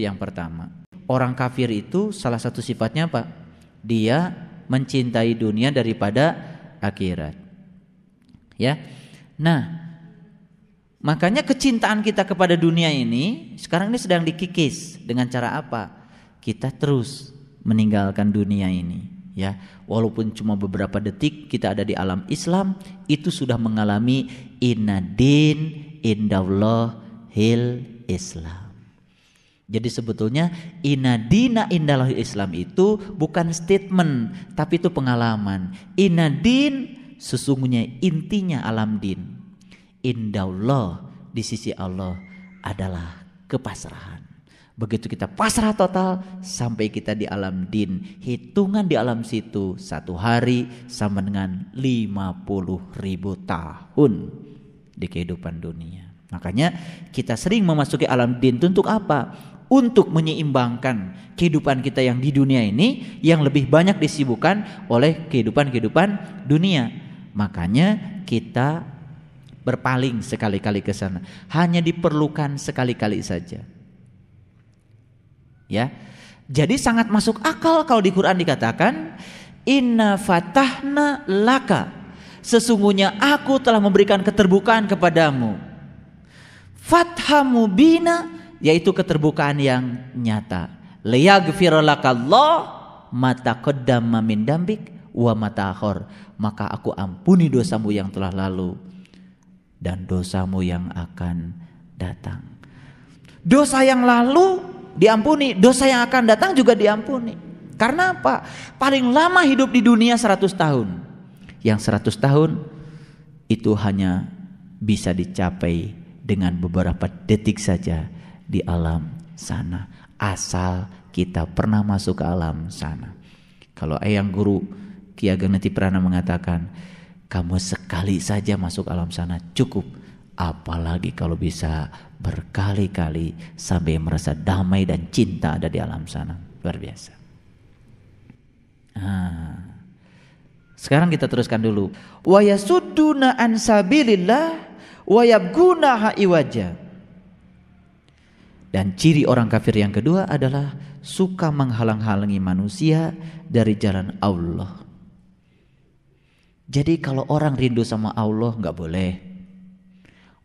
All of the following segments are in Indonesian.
Yang pertama, orang kafir itu salah satu sifatnya apa? Dia mencintai dunia daripada akhirat. Ya. Nah, makanya kecintaan kita kepada dunia ini sekarang ini sedang dikikis. Dengan cara apa? Kita terus meninggalkan dunia ini, ya. Walaupun cuma beberapa detik kita ada di alam Islam, itu sudah mengalami innadin indallahil Islam. Jadi sebetulnya inadina indallahil Islam itu bukan statement, tapi itu pengalaman. Inadin sesungguhnya intinya alam din. Indallah di sisi Allah adalah kepasrahan. Begitu kita pasrah total sampai kita di alam din, hitungan di alam situ 1 hari sama dengan 50.000 tahun di kehidupan dunia. Makanya kita sering memasuki alam din itu untuk apa? Untuk menyeimbangkan kehidupan kita yang di dunia ini yang lebih banyak disibukkan oleh kehidupan dunia. Makanya kita berpaling sekali-kali ke sana. Hanya diperlukan sekali-kali saja. Ya. Jadi sangat masuk akal kalau di Quran dikatakan inna fatahna laka, sesungguhnya aku telah memberikan keterbukaan kepadamu. Fathha mubina, yaitu keterbukaan yang nyata. Liyaghfira lakallah ma taqaddama min dambik wa ma ta'akhir, maka aku ampuni dosamu yang telah lalu dan dosamu yang akan datang. Dosa yang lalu diampuni, dosa yang akan datang juga diampuni. Karena apa? Paling lama hidup di dunia 100 tahun. Yang 100 tahun itu hanya bisa dicapai dengan beberapa detik saja di alam sana. Asal kita pernah masuk ke alam sana. Kalau Eyang Guru Ki Ageng Neti Prana mengatakan, kamu sekali saja masuk alam sana cukup. Apalagi kalau bisa berkali-kali sampai merasa damai dan cinta ada di alam sana. Luar biasa. Sekarang kita teruskan dulu. Wa yasudduna an sabilillah wa yabghunaha iwaja. Dan ciri orang kafir yang kedua adalah suka menghalang-halangi manusia dari jalan Allah. Jadi kalau orang rindu sama Allah enggak boleh.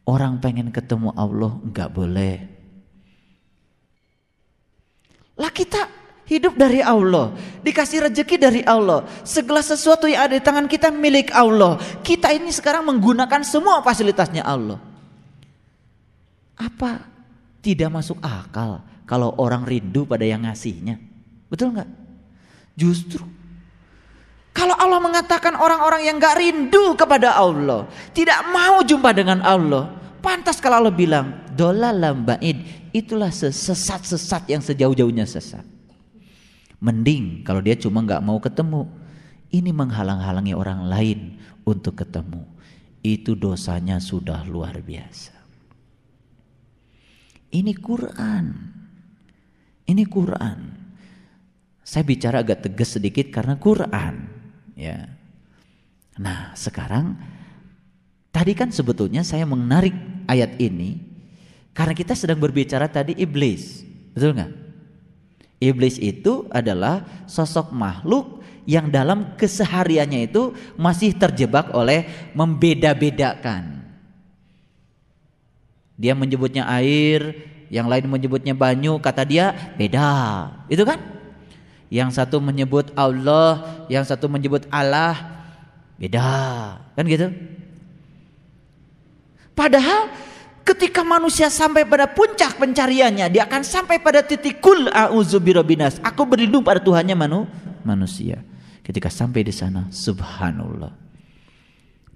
Orang pengen ketemu Allah enggak boleh. Lah kita hidup dari Allah, dikasih rezeki dari Allah, segala sesuatu yang ada di tangan kita milik Allah. Kita ini sekarang menggunakan semua fasilitasnya Allah. Apa tidak masuk akal kalau orang rindu pada yang ngasihnya? Betul enggak? Justru kalau Allah mengatakan orang-orang yang gak rindu kepada Allah, tidak mau jumpa dengan Allah, pantas kalau Allah bilang dolalam ba'id, itulah sesat-sesat yang sejauh-jauhnya sesat. Mending kalau dia cuma gak mau ketemu, ini menghalang-halangi orang lain untuk ketemu, itu dosanya sudah luar biasa. Ini Quran. Ini Quran. Saya bicara agak tegas sedikit karena Quran. Ya. Nah sekarang tadi kan sebetulnya saya menarik ayat ini karena kita sedang berbicara tadi iblis, betul nggak? Iblis itu adalah sosok makhluk yang dalam kesehariannya itu masih terjebak oleh membeda-bedakan. Dia menyebutnya air, yang lain menyebutnya banyu, kata dia beda, itu kan? Yang satu menyebut Allah, yang satu menyebut Allah, beda, kan gitu. Padahal ketika manusia sampai pada puncak pencariannya, dia akan sampai pada titik kul a'udzu birabbinas, aku berlindung pada Tuhannya manusia. Ketika sampai di sana, subhanallah.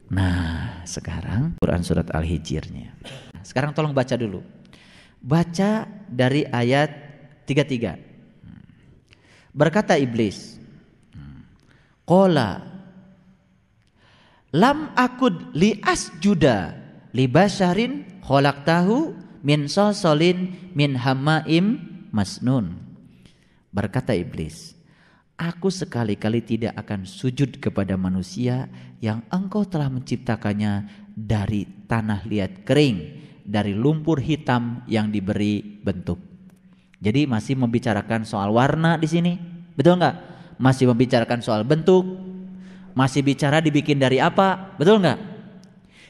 Nah, sekarang Quran surat Al-Hijrnya. Sekarang tolong baca dulu. Baca dari ayat 33. Berkata iblis, qala lam akud li asjuda li basyarin khalaqtahu min salsalin min hamaim masnun. Berkata iblis, aku sekali-kali tidak akan sujud kepada manusia yang engkau telah menciptakannya dari tanah liat kering, dari lumpur hitam yang diberi bentuk. Jadi masih membicarakan soal warna di sini, betul nggak? Masih membicarakan soal bentuk, masih bicara dibikin dari apa, betul nggak?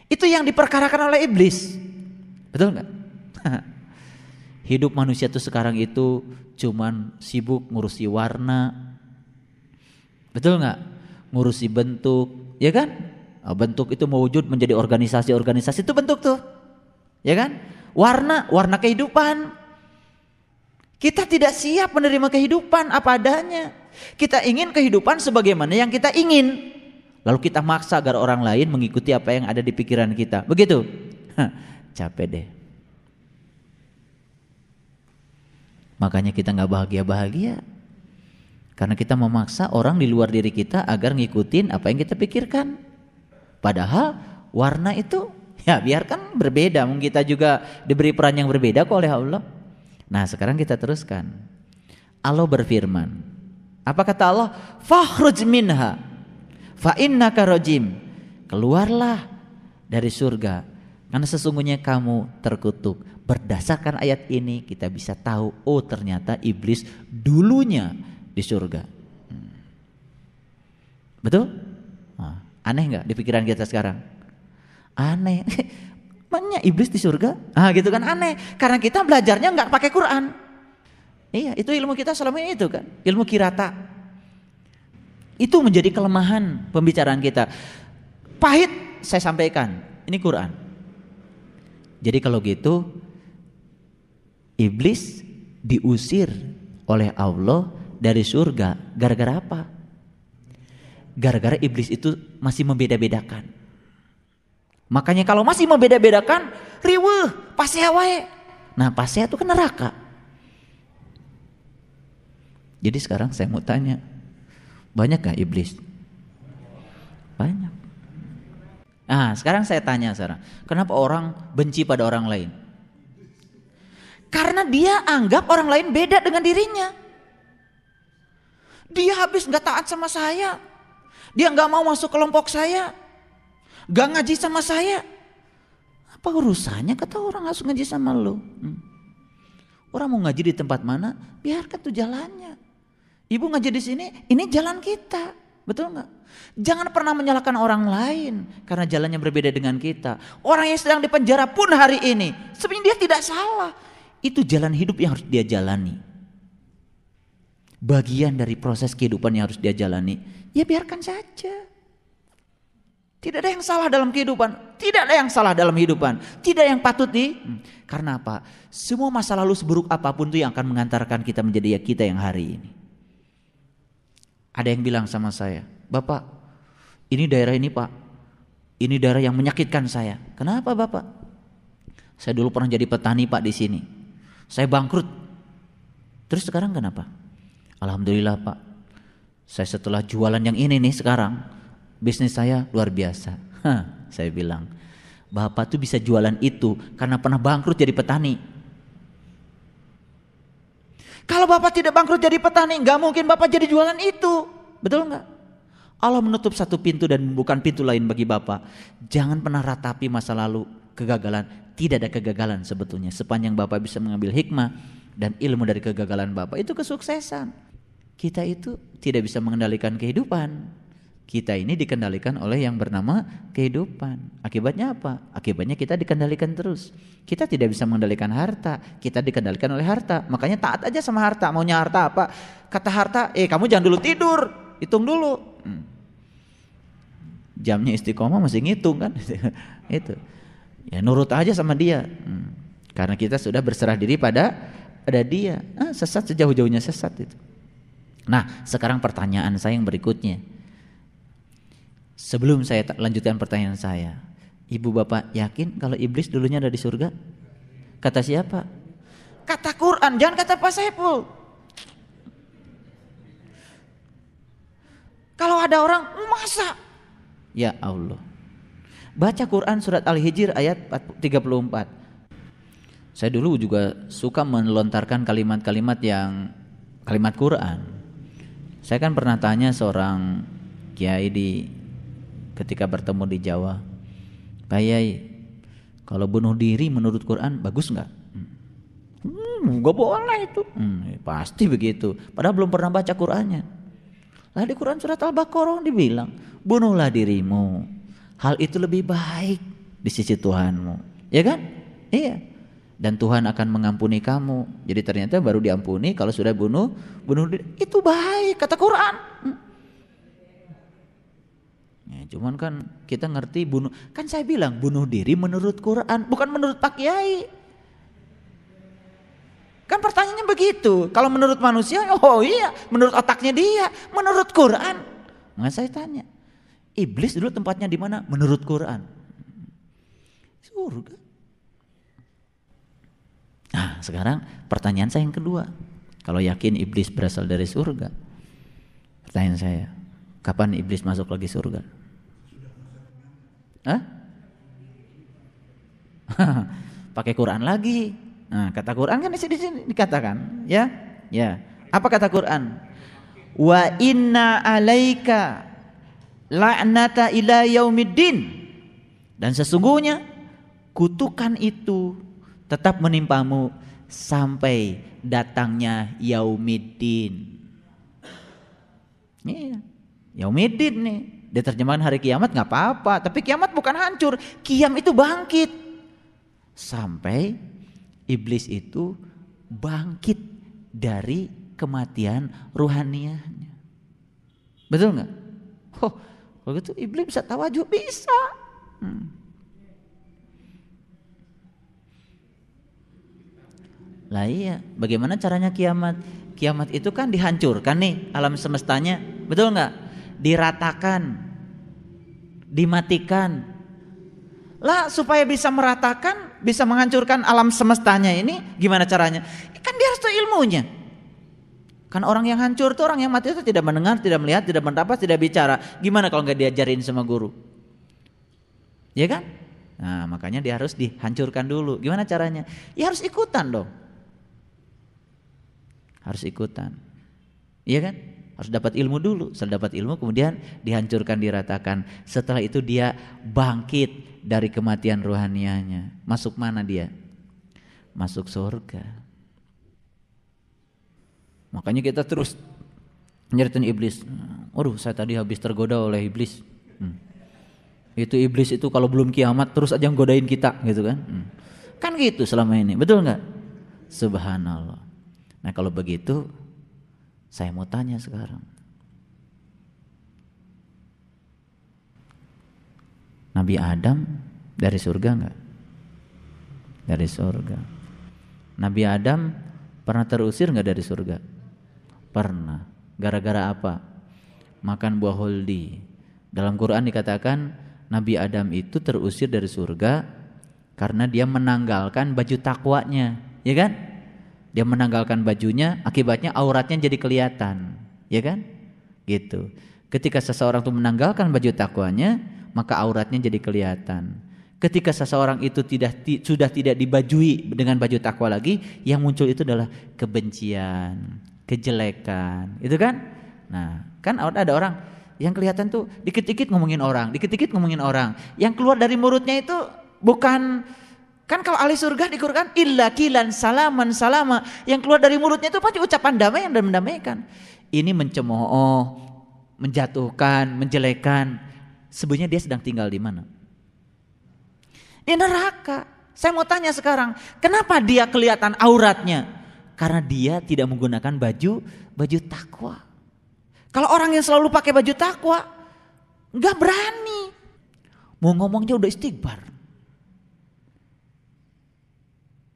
Itu yang diperkarakan oleh iblis, betul nggak? Hidup manusia tuh sekarang itu cuman sibuk ngurusi warna, betul nggak? Ngurusi bentuk, ya kan? Bentuk itu mewujud menjadi organisasi-organisasi itu bentuk tuh, ya kan? Warna kehidupan. Kita tidak siap menerima kehidupan apa adanya. Kita ingin kehidupan sebagaimana yang kita ingin. Lalu kita maksa agar orang lain mengikuti apa yang ada di pikiran kita. Begitu? Capek deh. Makanya kita gak bahagia-bahagia. Karena kita memaksa orang di luar diri kita agar ngikutin apa yang kita pikirkan. Padahal warna itu ya biarkan berbeda. Mungkin kita juga diberi peran yang berbeda kok oleh Allah. Nah sekarang kita teruskan. Allah berfirman, apa kata Allah? Fakhruj minha fa innaka rajim. Keluarlah dari surga karena sesungguhnya kamu terkutuk. Berdasarkan ayat ini kita bisa tahu, oh ternyata iblis dulunya di surga. Betul? Aneh nggak di pikiran kita sekarang? Aneh. Mana iblis di surga? Gitu kan, aneh. Karena kita belajarnya nggak pakai Quran. Iya, itu ilmu kita selama ini itu kan, ilmu kirata. Itu menjadi kelemahan pembicaraan kita. Pahit saya sampaikan, ini Quran. Jadi kalau gitu iblis diusir oleh Allah dari surga gara-gara apa? Gara-gara iblis itu masih membeda-bedakan. Makanya kalau masih membeda-bedakan, riweuh, pasea wae. Nah, pasea itu kan neraka. Jadi sekarang saya mau tanya, banyak gak iblis? Banyak. Nah, sekarang saya tanya sekarang, kenapa orang benci pada orang lain? Karena dia anggap orang lain beda dengan dirinya. Dia habis gak taat sama saya. Dia gak mau masuk kelompok saya. Gak ngaji sama saya. Apa urusannya kata orang harus ngaji sama lu? Orang mau ngaji di tempat mana, biarkan tuh jalannya. Ibu ngaji di sini, ini jalan kita, betul nggak? Jangan pernah menyalahkan orang lain karena jalannya berbeda dengan kita. Orang yang sedang di penjara pun hari ini, sebenarnya dia tidak salah. Itu jalan hidup yang harus dia jalani. Bagian dari proses kehidupan yang harus dia jalani. Ya biarkan saja. Tidak ada yang salah dalam kehidupan. Tidak ada yang salah dalam kehidupan. Tidak yang patut karena apa? Semua masa lalu seburuk apapun itu yang akan mengantarkan kita menjadi kita yang hari ini. Ada yang bilang sama saya, Bapak, ini daerah ini Pak, ini daerah yang menyakitkan saya. Kenapa Bapak? Saya dulu pernah jadi petani Pak di sini. Saya bangkrut. Terus sekarang kenapa? Alhamdulillah Pak. Saya setelah jualan yang ini nih sekarang, bisnis saya luar biasa. Saya bilang, Bapak tuh bisa jualan itu karena pernah bangkrut jadi petani. Kalau Bapak tidak bangkrut jadi petani, gak mungkin Bapak jadi jualan itu. Betul gak? Allah menutup satu pintu dan membuka pintu lain bagi Bapak. Jangan pernah ratapi masa lalu kegagalan. Tidak ada kegagalan sebetulnya. Sepanjang Bapak bisa mengambil hikmah dan ilmu dari kegagalan Bapak, itu kesuksesan. Kita itu tidak bisa mengendalikan kehidupan. Kita ini dikendalikan oleh yang bernama kehidupan. Akibatnya apa? Akibatnya kita dikendalikan terus. Kita tidak bisa mengendalikan harta, kita dikendalikan oleh harta. Makanya taat aja sama harta. Maunya harta apa? Kata harta, kamu jangan dulu tidur, hitung dulu. Jamnya istiqomah masih ngitung kan? Itu. Ya nurut aja sama dia. Karena kita sudah berserah diri pada dia. Sesat sejauh-jauhnya sesat itu. Nah, sekarang pertanyaan saya yang berikutnya. Sebelum saya lanjutkan pertanyaan saya, Ibu Bapak yakin kalau iblis dulunya ada di surga? Kata siapa? Kata Quran, jangan kata Pak Saiful. Kalau ada orang, masa? Ya Allah. Baca Quran surat Al-Hijr ayat 34. Saya dulu juga suka melontarkan kalimat-kalimat yang kalimat Quran. Saya kan pernah tanya seorang kiai ketika bertemu di Jawa, Pak Yai, kalau bunuh diri menurut Quran bagus nggak? Gak boleh itu. Pasti begitu. Padahal belum pernah baca Qur'annya. Lah di Quran surat Al-Baqarah dibilang, bunuhlah dirimu. Hal itu lebih baik di sisi Tuhanmu. Ya kan? Iya. Dan Tuhan akan mengampuni kamu. Jadi ternyata baru diampuni kalau sudah bunuh diri. Itu baik kata Quran. Ya, cuman kan kita ngerti bunuh. Kan saya bilang bunuh diri menurut Quran, bukan menurut Pak Kiai. Kan pertanyaannya begitu. Kalau menurut manusia, oh iya, menurut otaknya dia, menurut Quran. Nggak saya tanya. Iblis dulu tempatnya di mana? Menurut Quran. Surga. Nah, sekarang pertanyaan saya yang kedua. Kalau yakin iblis berasal dari surga, pertanyaan saya, kapan iblis masuk lagi surga? Hah? Pakai Quran lagi. Nah, kata Quran kan di sini dikatakan, ya. Ya. Apa kata Quran? Wa inna alaika la'nata ila yaumiddin. Dan sesungguhnya kutukan itu tetap menimpamu sampai datangnya yaumiddin. Iya. Yaumiddin nih. Diterjemahkan hari kiamat nggak apa-apa, tapi kiamat bukan hancur, kiam itu bangkit. Sampai iblis itu bangkit dari kematian ruhaniahnya. Betul nggak? Oh, kalau gitu iblis bisa tawajuh, bisa. Lah iya, bagaimana caranya kiamat? Kiamat itu kan dihancurkan nih alam semestanya, betul nggak? Diratakan, dimatikan. Lah supaya bisa meratakan, bisa menghancurkan alam semestanya ini gimana caranya? Kan dia harus tahu ilmunya. Kan orang yang hancur itu, orang yang mati itu tidak mendengar, tidak melihat, tidak mendapat, tidak bicara. Gimana kalau nggak diajarin sama guru? Ya kan? Nah makanya dia harus dihancurkan dulu. Gimana caranya? Ya harus ikutan dong. Harus ikutan. Iya kan? Harus dapat ilmu dulu. Setelah dapat ilmu kemudian dihancurkan, diratakan. Setelah itu dia bangkit dari kematian rohanianya. Masuk mana dia? Masuk surga. Makanya kita terus nyeritain iblis. Waduh, saya tadi habis tergoda oleh iblis. Itu iblis itu kalau belum kiamat terus aja nggodain kita gitu kan. Kan gitu selama ini, betul nggak? Subhanallah. Nah kalau begitu saya mau tanya sekarang. Nabi Adam dari surga enggak? Dari surga. Nabi Adam pernah terusir enggak dari surga? Pernah. Gara-gara apa? Makan buah holdi. Dalam Quran dikatakan Nabi Adam itu terusir dari surga karena dia menanggalkan baju takwanya, ya kan? Dia menanggalkan bajunya, akibatnya auratnya jadi kelihatan, ya kan? Gitu. Ketika seseorang itu menanggalkan baju takwanya, maka auratnya jadi kelihatan. Ketika seseorang itu sudah tidak dibajui dengan baju takwa lagi, yang muncul itu adalah kebencian, kejelekan, itu kan? Nah, kan ada orang yang kelihatan tuh dikit-dikit ngomongin orang, dikit-dikit ngomongin orang. Yang keluar dari mulutnya itu bukan, kan kalau ahli surga di Quran illa kilan salaman salama, yang keluar dari mulutnya itu pasti ucapan damai dan mendamaikan. Ini mencemooh, menjatuhkan, menjelekan. Sebenarnya dia sedang tinggal di mana? Di neraka. Saya mau tanya sekarang, kenapa dia kelihatan auratnya? Karena dia tidak menggunakan baju takwa. Kalau orang yang selalu pakai baju takwa, nggak berani. Mau ngomongnya udah istighfar.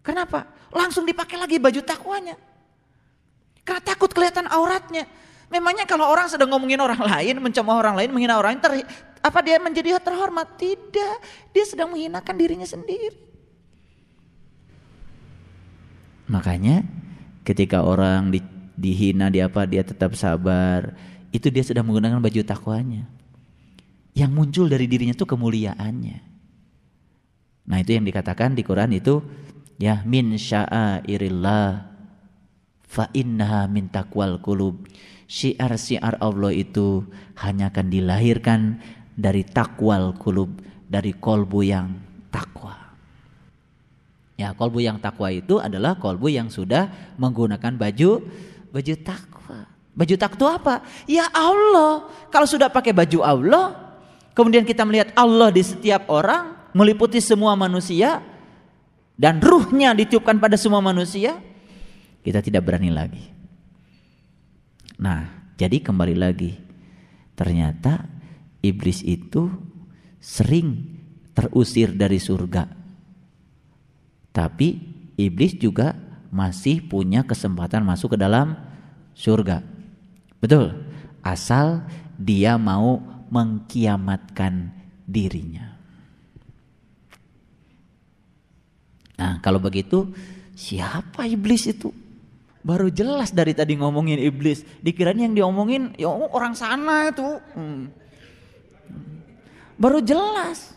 Kenapa? Langsung dipakai lagi baju takwanya. Karena takut kelihatan auratnya. Memangnya kalau orang sedang ngomongin orang lain, mencemooh orang lain, menghina orang lain, apa dia menjadi terhormat? Tidak, dia sedang menghinakan dirinya sendiri. Makanya ketika orang dihina, dia tetap sabar. Itu dia sedang menggunakan baju takwanya. Yang muncul dari dirinya itu kemuliaannya. Nah itu yang dikatakan di Quran itu, ya min sya'airillah fa innaha min taqwal qulub. Syiar-syiar Allah itu hanya akan dilahirkan dari takwal qulub, dari kolbu yang takwa. Ya, kolbu yang takwa itu adalah kolbu yang sudah menggunakan baju takwa. Baju takwa apa? Ya Allah. Kalau sudah pakai baju Allah, kemudian kita melihat Allah di setiap orang, meliputi semua manusia, dan ruhnya ditiupkan pada semua manusia, kita tidak berani lagi. Nah, jadi kembali lagi, ternyata iblis itu sering terusir dari surga. Tapi iblis juga masih punya kesempatan masuk ke dalam surga. Betul, asal dia mau mengkiamatkan dirinya. Nah, kalau begitu siapa iblis itu? Baru jelas dari tadi ngomongin iblis. Dikiranya yang diomongin ya orang sana itu. Baru jelas.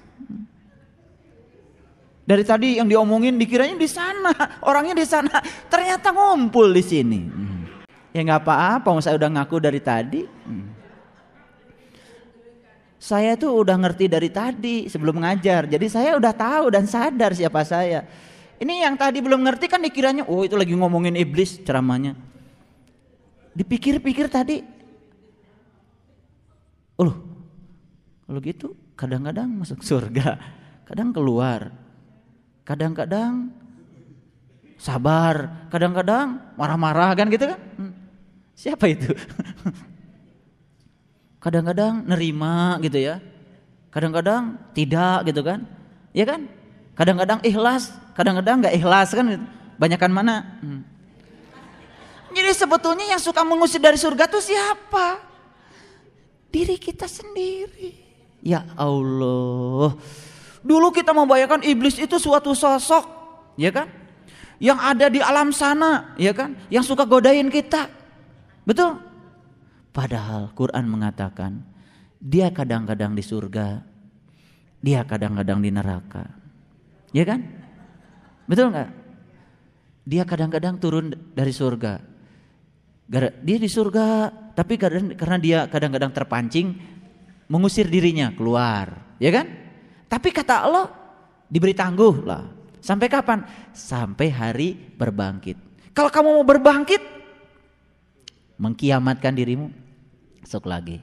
Dari tadi yang diomongin dikiranya di sana, orangnya di sana, ternyata ngumpul di sini. Ya nggak apa-apa, saya udah ngaku dari tadi. Saya tuh udah ngerti dari tadi sebelum ngajar, jadi saya udah tahu dan sadar siapa saya. Ini yang tadi belum ngerti kan dikiranya, oh itu lagi ngomongin iblis ceramahnya. Dipikir-pikir tadi, kalau gitu kadang-kadang masuk surga, kadang keluar. Kadang-kadang sabar, kadang-kadang marah-marah kan gitu kan? Siapa itu? Kadang-kadang nerima gitu ya. Kadang-kadang tidak gitu kan? Ya kan? Kadang-kadang ikhlas, kadang-kadang enggak ikhlas kan gitu. Banyakan mana? Jadi sebetulnya yang suka mengusir dari surga itu siapa? Diri kita sendiri. Ya Allah. Dulu kita membayangkan iblis itu suatu sosok, ya kan? Yang ada di alam sana, ya kan? Yang suka godain kita. Betul? Padahal Quran mengatakan dia kadang-kadang di surga, dia kadang-kadang di neraka. Ya kan? Betul enggak? Dia kadang-kadang turun dari surga. Dia di surga, tapi karena dia kadang-kadang terpancing mengusir dirinya keluar, ya kan? Tapi kata Allah diberi tangguh lah. Sampai kapan? Sampai hari berbangkit. Kalau kamu mau berbangkit, mengkiamatkan dirimu, masuk lagi.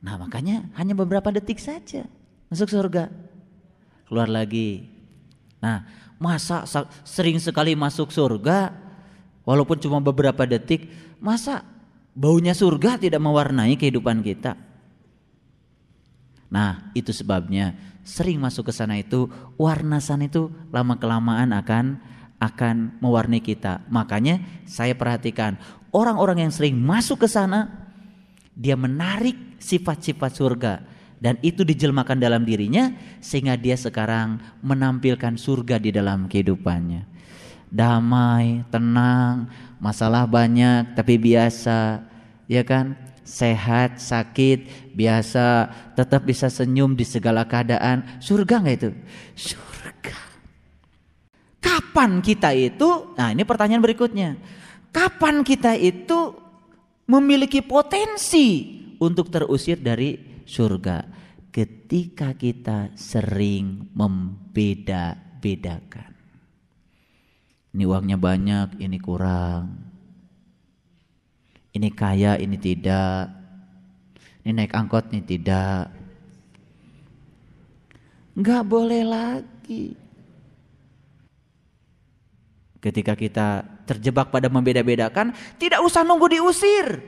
Nah makanya hanya beberapa detik saja masuk surga, keluar lagi. Nah masa sering sekali masuk surga, walaupun cuma beberapa detik, masa baunya surga tidak mewarnai kehidupan kita? Nah itu sebabnya sering masuk ke sana itu, warna sana itu lama kelamaan akan mewarnai kita. Makanya saya perhatikan orang-orang yang sering masuk ke sana, dia menarik sifat-sifat surga dan itu dijelmakan dalam dirinya sehingga dia sekarang menampilkan surga di dalam kehidupannya. Damai, tenang, masalah banyak tapi biasa, ya kan? Sehat, sakit, biasa, tetap bisa senyum di segala keadaan. Surga enggak itu? Surga. Kapan kita itu? Nah, ini pertanyaan berikutnya. Kapan kita itu memiliki potensi untuk terusir dari surga? Ketika kita sering membeda-bedakan. Ini uangnya banyak, ini kurang. Ini kaya, ini tidak. Ini naik angkot, ini tidak. Enggak boleh lagi. Ketika kita terjebak pada membeda-bedakan, tidak usah nunggu diusir.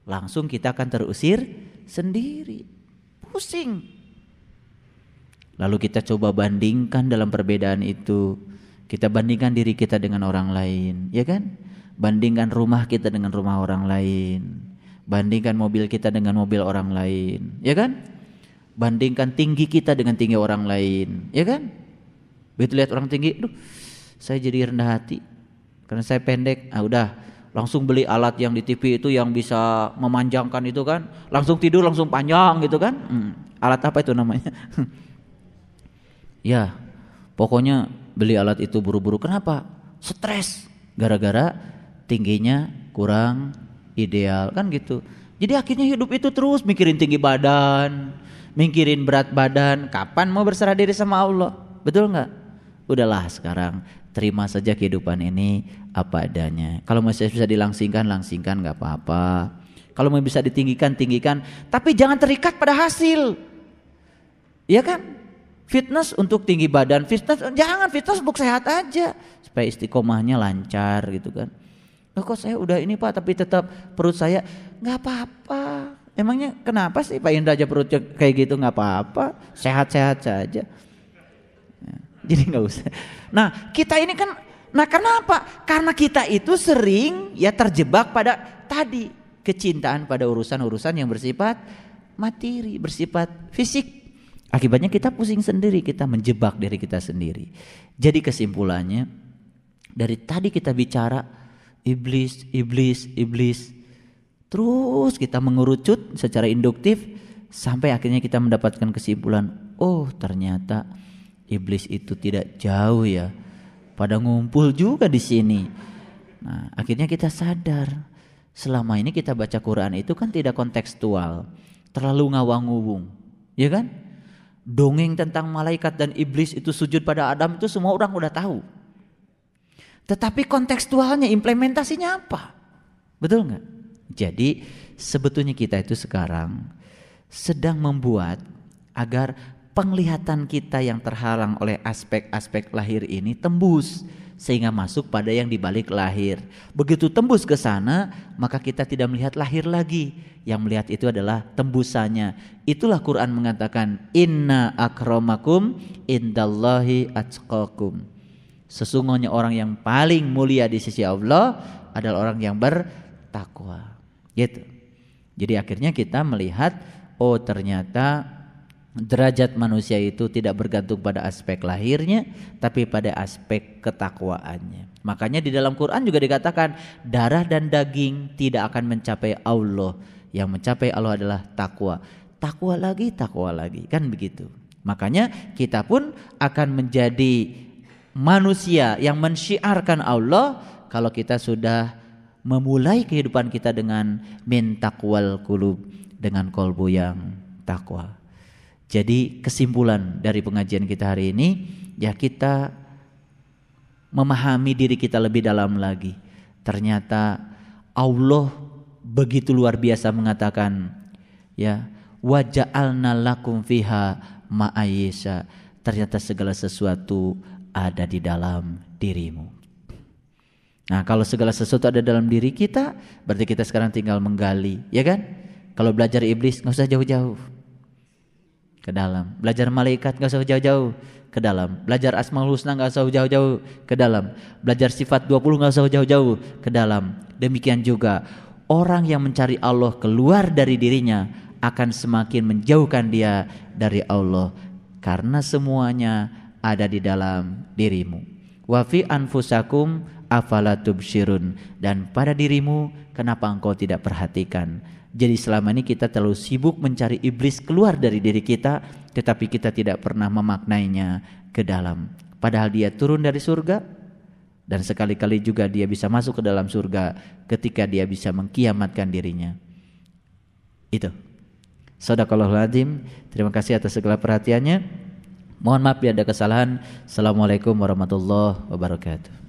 Langsung kita akan terusir sendiri. Pusing. Lalu kita coba bandingkan dalam perbedaan itu. Kita bandingkan diri kita dengan orang lain, ya kan? Bandingkan rumah kita dengan rumah orang lain. Bandingkan mobil kita dengan mobil orang lain, ya kan? Bandingkan tinggi kita dengan tinggi orang lain, ya kan? Begitu lihat orang tinggi, saya jadi rendah hati karena saya pendek. Udah, langsung beli alat yang di TV itu yang bisa memanjangkan itu kan, langsung tidur langsung panjang gitu kan. Alat apa itu namanya? Ya, pokoknya beli alat itu buru-buru. Kenapa? Stres gara-gara tingginya kurang ideal kan gitu. Jadi akhirnya hidup itu terus mikirin tinggi badan, mikirin berat badan. Kapan mau berserah diri sama Allah? Betul nggak? udahlah sekarang terima saja kehidupan ini apa adanya. Kalau masih bisa dilangsingkan, langsingkan, nggak apa-apa. Kalau mau bisa ditinggikan, tinggikan, tapi jangan terikat pada hasil. Ya kan? Fitness untuk tinggi badan, jangan fitness untuk sehat aja, supaya istiqomahnya lancar gitu kan. Kok saya udah ini Pak, tapi tetap perut saya nggak apa-apa. Emangnya kenapa sih Pak Indra aja perutnya kayak gitu, nggak apa-apa, sehat-sehat saja. Jadi nggak usah. Nah kita ini kan, nah kenapa? Karena kita itu sering ya terjebak pada tadi kecintaan pada urusan-urusan yang bersifat materi, bersifat fisik. Akibatnya kita pusing sendiri, kita menjebak diri kita sendiri. Jadi kesimpulannya dari tadi kita bicara iblis. Terus kita mengerucut secara induktif sampai akhirnya kita mendapatkan kesimpulan, oh ternyata iblis itu tidak jauh ya, pada ngumpul juga di sini. Nah, akhirnya kita sadar selama ini kita baca Quran itu kan tidak kontekstual, terlalu ngawang-ngawung, ya kan? Dongeng tentang malaikat dan iblis itu sujud pada Adam itu semua orang udah tahu. Tetapi kontekstualnya, implementasinya apa? Betul nggak? Jadi sebetulnya kita itu sekarang sedang membuat agar penglihatan kita yang terhalang oleh aspek-aspek lahir ini tembus sehingga masuk pada yang dibalik lahir. Begitu tembus ke sana, maka kita tidak melihat lahir lagi. Yang melihat itu adalah tembusannya. Itulah Quran mengatakan, inna akramakum indallahi atqakum. Sesungguhnya orang yang paling mulia di sisi Allah adalah orang yang bertakwa. Gitu. Jadi akhirnya kita melihat, oh ternyata derajat manusia itu tidak bergantung pada aspek lahirnya, tapi pada aspek ketakwaannya. Makanya di dalam Quran juga dikatakan darah dan daging tidak akan mencapai Allah. Yang mencapai Allah adalah takwa. Takwa lagi, kan begitu. Makanya kita pun akan menjadi manusia yang mensyiarkan Allah kalau kita sudah memulai kehidupan kita dengan min taqwal qulub, dengan kolbu yang takwa. Jadi kesimpulan dari pengajian kita hari ini, ya kita memahami diri kita lebih dalam lagi. Ternyata Allah begitu luar biasa mengatakan, ya wa ja'alna lakum fiha ma'ayisha. Ternyata segala sesuatu ada di dalam dirimu. Nah kalau segala sesuatu ada dalam diri kita, berarti kita sekarang tinggal menggali, ya kan? Kalau belajar iblis nggak usah jauh-jauh ke dalam, belajar malaikat nggak usah jauh-jauh ke dalam, belajar Asmaul Husna nggak usah jauh-jauh ke dalam, belajar sifat 20 nggak usah jauh-jauh ke dalam. Demikian juga orang yang mencari Allah keluar dari dirinya akan semakin menjauhkan dia dari Allah, karena semuanya ada di dalam dirimu. Wa fi anfusakum afala tubsirun, dan pada dirimu kenapa engkau tidak perhatikan. Jadi selama ini kita terlalu sibuk mencari iblis keluar dari diri kita, tetapi kita tidak pernah memaknainya ke dalam. Padahal dia turun dari surga, dan sekali-kali juga dia bisa masuk ke dalam surga ketika dia bisa mengkiamatkan dirinya. Itu. Shadaqallahul Azim. Terima kasih atas segala perhatiannya. Mohon maaf bila ada kesalahan. Assalamualaikum warahmatullahi wabarakatuh.